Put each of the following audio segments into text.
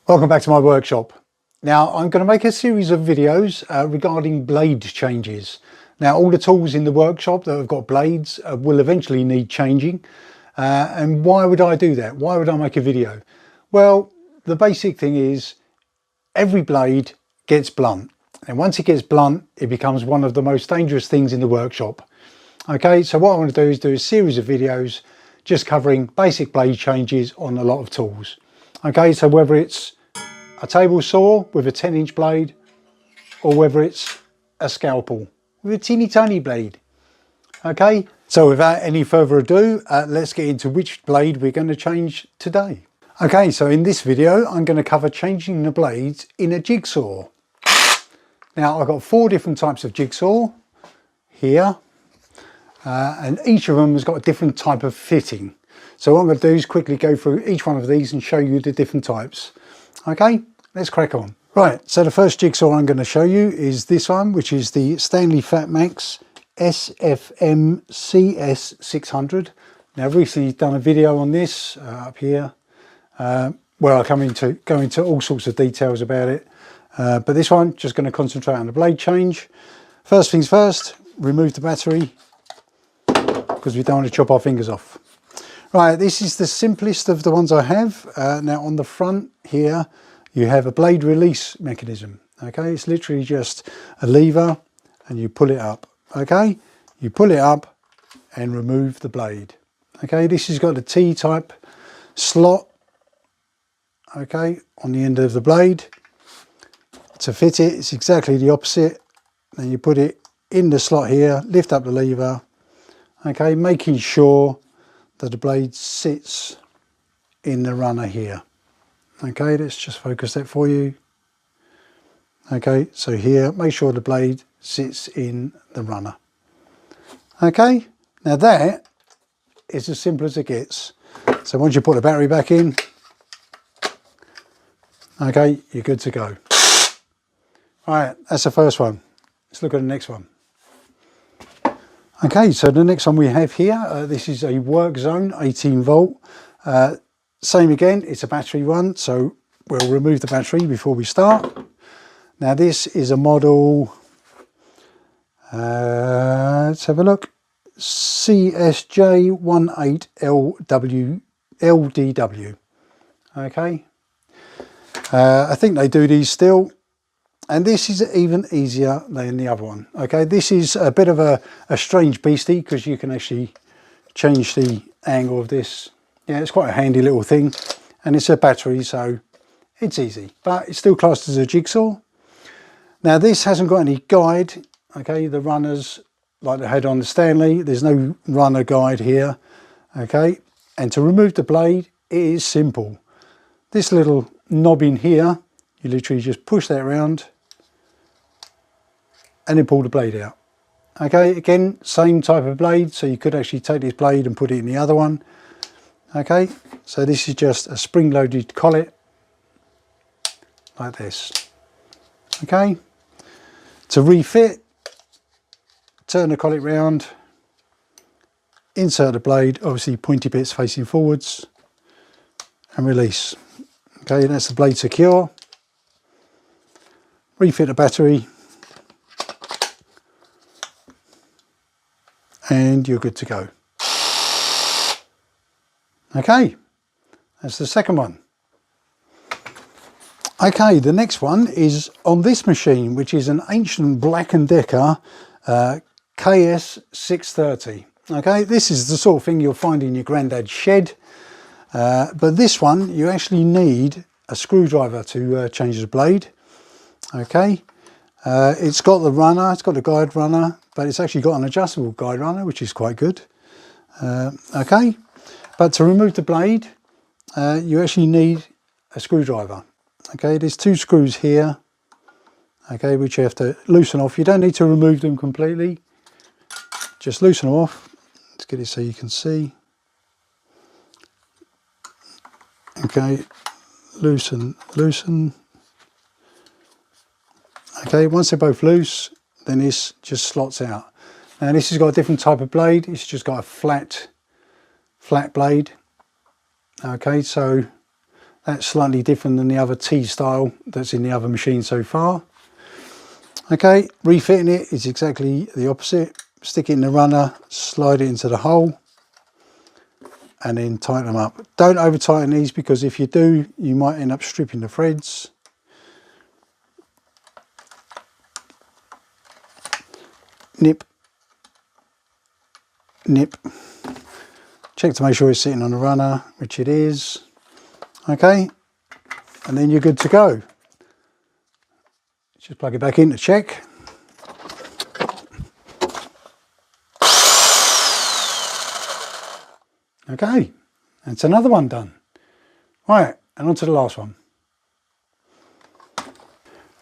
Welcome back to my workshop. Now I'm going to make a series of videos regarding blade changes. Now all the tools in the workshop that have got blades will eventually need changing. And why would I do that? Why would I make a video? Well, the basic thing is every blade gets blunt. And once it gets blunt, it becomes one of the most dangerous things in the workshop. Okay, so what I want to do is do a series of videos just covering basic blade changes on a lot of tools. Okay, so whether it's a table saw with a 10-inch blade, or whether it's a scalpel with a teeny tiny blade. Okay, so without any further ado, let's get into which blade we're going to change today. Okay, so in this video, I'm going to cover changing the blades in a jigsaw. Now I've got 4 different types of jigsaw here, and each of them has got a different type of fitting. So what I'm going to do is quickly go through each one of these and show you the different types. Okay, let's crack on. Right, so the first jigsaw I'm going to show you is this one, which is the Stanley Fat Max SFMS600. Now I've recently done a video on this up here, where I go into all sorts of details about it. But this one, just going to concentrate on the blade change. First things first, remove the battery, because we don't want to chop our fingers off. Right, this is the simplest of the ones I have. Now on the front here, you have a blade release mechanism. Okay, it's literally just a lever and you pull it up. Okay, you pull it up and remove the blade. Okay, this has got a T-type slot, okay, on the end of the blade. To fit it, it's exactly the opposite. Then you put it in the slot here, lift up the lever, okay, making sure that the blade sits in the runner here. Okay, let's just focus that for you. Okay, so here, make sure the blade sits in the runner. Okay, now that is as simple as it gets. So once you put the battery back in, okay, you're good to go. All right, that's the first one. Let's look at the next one. Okay, so the next one we have here, this is a Workzone 18 volt. Same again, it's a battery one, so we'll remove the battery before we start. Now this is a model, let's have a look, CSJ18LDW. Okay, I think they do these still. And this is even easier than the other one. Okay, this is a bit of a strange beastie because you can actually change the angle of this. Yeah, it's quite a handy little thing. And it's a battery, so it's easy. But it's still classed as a jigsaw. Now this hasn't got any guide. Okay, the runners, like they had on the Stanley, there's no runner guide here. Okay, and to remove the blade, it is simple. This little knob in here, you literally just push that around and then pull the blade out. Okay, again, same type of blade, so you could actually take this blade and put it in the other one. Okay, so this is just a spring-loaded collet, like this. Okay, to refit, turn the collet round, insert the blade, obviously pointy bits facing forwards, and release. Okay, that's the blade secure. Refit the battery, and you're good to go. Okay, that's the second one. Okay, the next one is on this machine, which is an ancient Black & Decker KS630. Okay, this is the sort of thing you'll find in your granddad's shed, but this one you actually need a screwdriver to change the blade. Okay, it's got the runner, it's got the guide runner, but it's actually got an adjustable guide runner, which is quite good. Okay, but to remove the blade, you actually need a screwdriver. Okay, there's 2 screws here, okay, which you have to loosen off. You don't need to remove them completely, just loosen them off. Let's get it so you can see. Okay, loosen, loosen. Okay, once they're both loose, then this just slots out. Now this has got a different type of blade. It's just got a flat blade. Okay, so That's slightly different than the other T style that's in the other machine so far. Okay, refitting it is exactly the opposite. Stick it in the runner, slide it into the hole, and then tighten them up. Don't over tighten these, because if you do, you might end up stripping the threads. Nip, nip. Check to make sure it's sitting on the runner, which it is. Okay, and then you're good to go. Just plug it back in to check. Okay, that's another one done. Right, and on to the last one.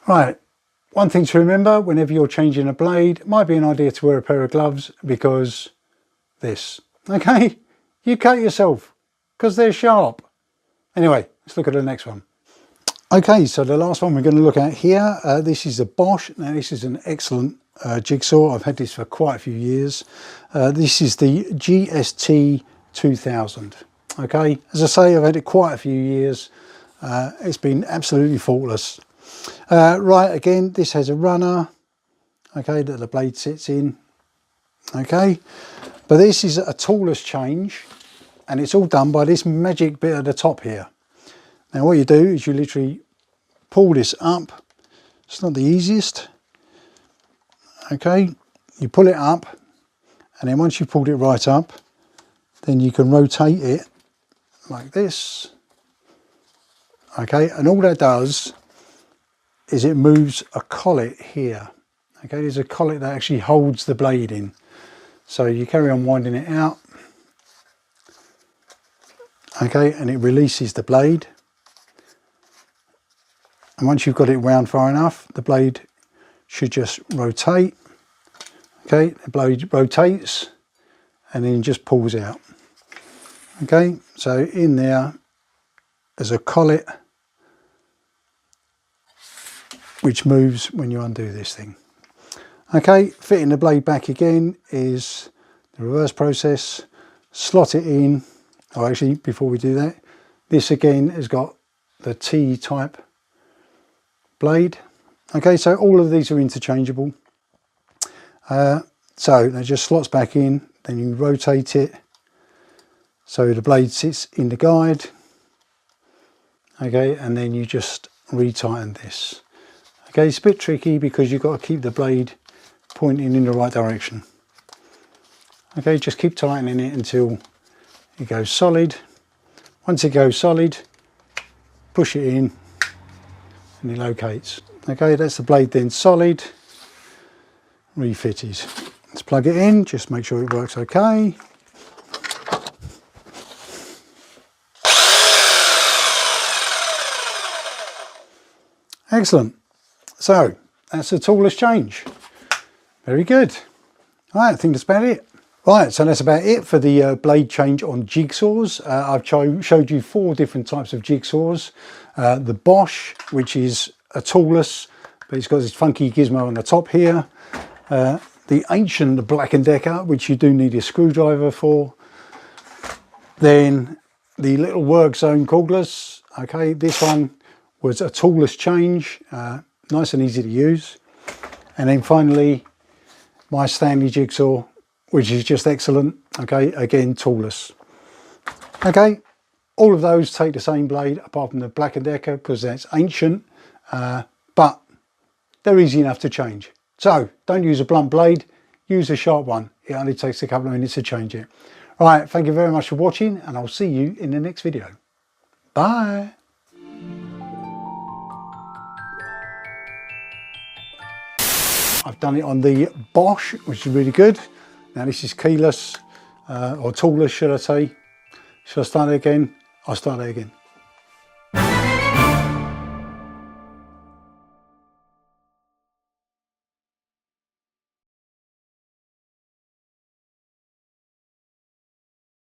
Right, one thing to remember whenever you're changing a blade, it might be an idea to wear a pair of gloves, because this. Okay, you cut yourself because they're sharp. Anyway, let's look at the next one. Okay, so the last one we're going to look at here, this is a Bosch. Now this is an excellent jigsaw. I've had this for quite a few years. This is the GST 2000. Okay, as I say, I've had it quite a few years. It's been absolutely faultless. Right, again, this has a runner, okay, that the blade sits in. Okay, but this is a toolless change, and it's all done by this magic bit at the top here. Now what you do is you literally pull this up. It's not the easiest. Okay, you pull it up, and then once you've pulled it right up, then you can rotate it like this. Okay, and all that does is it moves a collet here. Okay, there's a collet that actually holds the blade in. So you carry on winding it out. Okay, and it releases the blade. And once you've got it wound far enough, the blade should just rotate. Okay, the blade rotates and then just pulls out. Okay, so in there's a collet which moves when you undo this thing. Okay, fitting the blade back again is the reverse process. Slot it in. Oh, actually, before we do that, this again has got the T-type blade. Okay, so all of these are interchangeable. So that just slots back in, then you rotate it so the blade sits in the guide. Okay, and then you just retighten this. Okay, it's a bit tricky because you've got to keep the blade pointing in the right direction. Okay, just keep tightening it until it goes solid. Once it goes solid, push it in and it locates. Okay, that's the blade then solid, refitted. Let's plug it in, just make sure it works okay. Excellent. So that's a toolless change. Very good. All right, I think that's about it. Right, so that's about it for the blade change on jigsaws. I've showed you 4 different types of jigsaws. The Bosch, which is a toolless, but it's got this funky gizmo on the top here. The ancient Black & Decker, which you do need a screwdriver for. Then the little Workzone cordless. Okay, this one was a toolless change, nice and easy to use. And then finally, my Stanley jigsaw, which is just excellent. Okay, again, toolless. Okay, all of those take the same blade, apart from the Black & Decker, because that's ancient, but they're easy enough to change. So don't use a blunt blade, use a sharp one. It only takes a couple of minutes to change it. All right, thank you very much for watching, and I'll see you in the next video. Bye. I've done it on the Bosch, which is really good. Now this is keyless, or toolless, should I say. Should I start it again? I'll start it again.